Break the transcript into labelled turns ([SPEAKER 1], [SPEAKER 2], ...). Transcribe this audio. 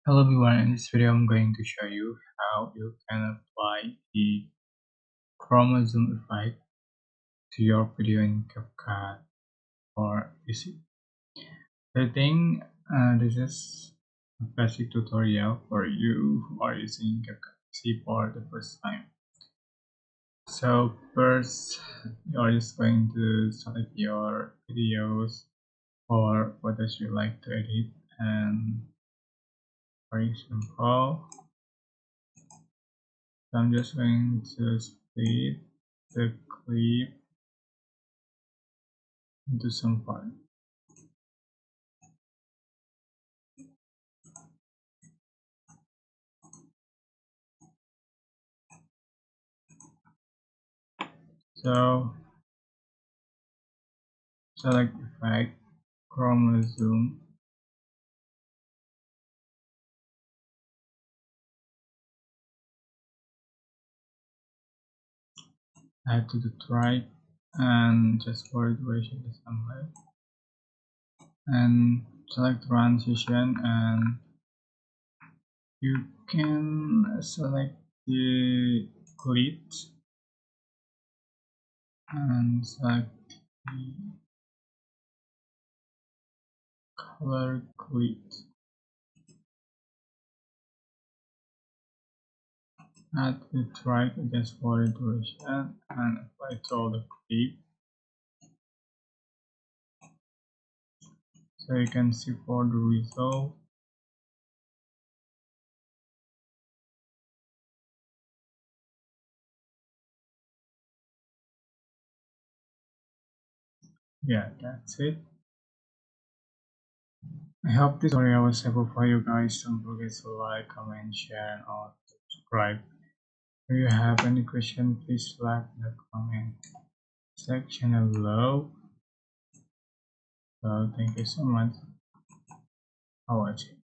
[SPEAKER 1] Hello everyone, in this video I'm going to show you how you can apply the Chrome-Zoom effect to your video in CapCut or PC. The thing, this is a basic tutorial for you who are using CapCut PC for the first time. So first, you're just going to select your videos or photos you like to edit, and for example, I'm just going to split the clip into some part. So select effect, Chrome-Zoom, add to the track, and just for duration assembly, and select transition, and you can select the clip and select the color clip. Add the track just for the duration and apply to all the clip. So you can see for the result. Yeah, that's it. I hope this tutorial was helpful for you guys. Don't forget to like, comment, share, and also subscribe. If you have any question, please leave in the comment section below. So thank you so much for watching.